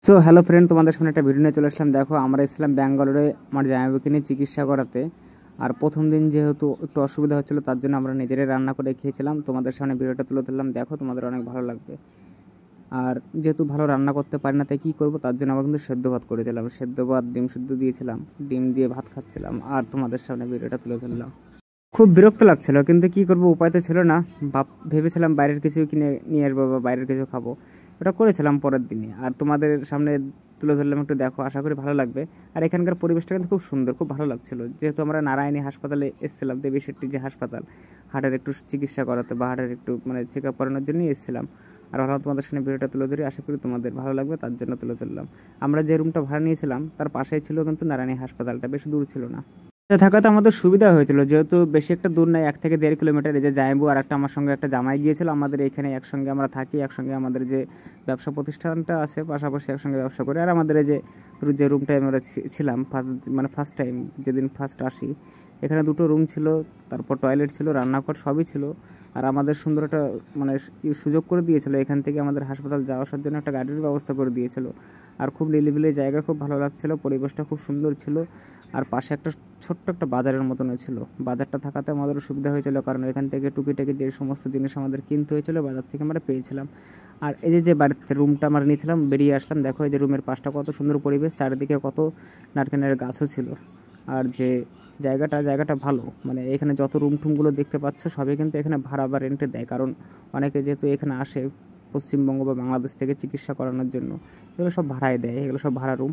So hello friend, তোমাদের সামনে একটা ভিডিও নিয়ে চলে আসলাম। দেখো, আমরা এসেছিলাম ব্যাঙ্গালোরে আমার জামাইবাবুকে নিয়ে চিকিৎসা করাতে। আর প্রথম দিন যেহেতু একটু অসুবিধা হচ্ছিলো, তার জন্য আমরা নিজেরাই রান্না করে খেয়েছিলাম। তোমাদের সামনে ভিডিওটা তুলে ধরলাম, দেখো তোমাদের অনেক ভালো লাগবে। আর যেহেতু ভালো রান্না করতে পারি না, তাই কী করবো, তার জন্য আমরা কিন্তু সেদ্ধ ভাত করেছিলাম। সেদ্ধ ভাত, ডিম সেদ্ধ দিয়েছিলাম, ডিম দিয়ে ভাত খাচ্ছিলাম আর তোমাদের সামনে ভিডিওটা তুলে ধরলাম। খুব বিরক্ত লাগছিল, কিন্তু কি করব, উপায় তো ছিল না। ভেবেছিলাম বাইরের কিছু কিনে নিয়ে আসবো বা বাইরের কিছু খাবো। ওটা করেছিলাম পরের দিনে, আর তোমাদের সামনে তুলে ধরলাম। একটু দেখো, আশা করি ভালো লাগবে। আর এখানকার পরিবেশটা কিন্তু খুব সুন্দর, খুব ভালো লাগছিল। যেহেতু আমরা নারায়ণী হাসপাতালে এসেছিলাম, দেবী শেট্টির যে হাসপাতাল, হার্টের একটু চিকিৎসা করাতে বা হার্টের একটু মানে চেক আপ করানোর জন্যই এসেছিলাম। আর ভালো তোমাদের সামনে ভিডিওটা তুলে ধরি, আশা করি তোমাদের ভালো লাগবে, তার জন্য তুলে ধরলাম। আমরা যে রুমটা ভাড়া নিয়েছিলাম তার পাশেই ছিল কিন্তু নারায়ণী হাসপাতালটা, বেশি দূর ছিল না। থাকাতে আমাদের সুবিধা হয়েছিল, যেহেতু বেশি একটা দূর নাই, 1 থেকে 1.5 কিলোমিটার। এই যে জামাইবু আর একটা আমার সঙ্গে একটা জামাই গিয়েছিল, আমাদের এখানে একসঙ্গে আমরা থাকি, একসঙ্গে আমাদের যে ব্যবসা প্রতিষ্ঠানটা আছে পাশাপাশি একসঙ্গে ব্যবসা করি। আর আমাদের এই যে যে রুমটায় আমরা ছিলাম ফার্স্ট টাইম, যেদিন ফার্স্ট আসি, এখানে 2টো রুম ছিল, তারপর টয়লেট ছিল, রান্নাঘর সবই ছিল। আর আমাদের সুন্দর একটা মানে সুযোগ করে দিয়েছিল, এখান থেকে আমাদের হাসপাতাল যাওয়া আসার জন্য একটা গাড়ির ব্যবস্থা করে দিয়েছিল। আর খুব নিরিবিলি জায়গা, খুব ভালো লাগছিল, পরিবেশটা খুব সুন্দর ছিল। আর পাশে একটা ছোট্ট একটা বাজারের মতনও ছিল। বাজারটা থাকাতে আমাদেরও সুবিধা হয়েছিল, কারণ এখান থেকে টুকিটাকি যে সমস্ত জিনিস আমাদের কিনতে হয়েছিল বাজার থেকে আমরা পেয়েছিলাম। আর এই যে বাড়িতে রুমটা আমরা নিয়েছিলাম, বেরিয়ে আসলাম, দেখো এই যে রুমের পাশটা কত সুন্দর পরিবেশ, চারিদিকে কত নারকেলের গাছও ছিল। আর যে জায়গাটা ভালো, মানে এখানে যত রুম টুমগুলো দেখতে পাচ্ছ সবই কিন্তু এখানে ভাড়া বা রেন্টে দেয়, কারণ অনেকে যেহেতু এখানে আসে পশ্চিমবঙ্গ বা বাংলাদেশ থেকে চিকিৎসা করানোর জন্য, এগুলো সব ভাড়ায় দেয়, এগুলো সব ভাড়া রুম।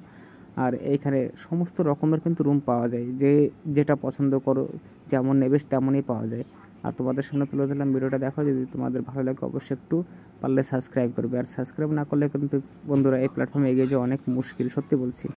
আর এইখানে সমস্ত রকমের কিন্তু রুম পাওয়া যায়, যেটা পছন্দ করো, যেমন নেবে তেমনই পাওয়া যায়। আর তোমাদের সামনে তুলে ধরলাম, ভিডিওটা দেখো, যদি তোমাদের ভালো লাগে অবশ্যই একটু পারলে সাবস্ক্রাইব করবে। আর সাবস্ক্রাইব না করলে কিন্তু বন্ধুরা এই প্ল্যাটফর্মে এগিয়ে যাওয়া অনেক মুশকিল, সত্যি বলছি।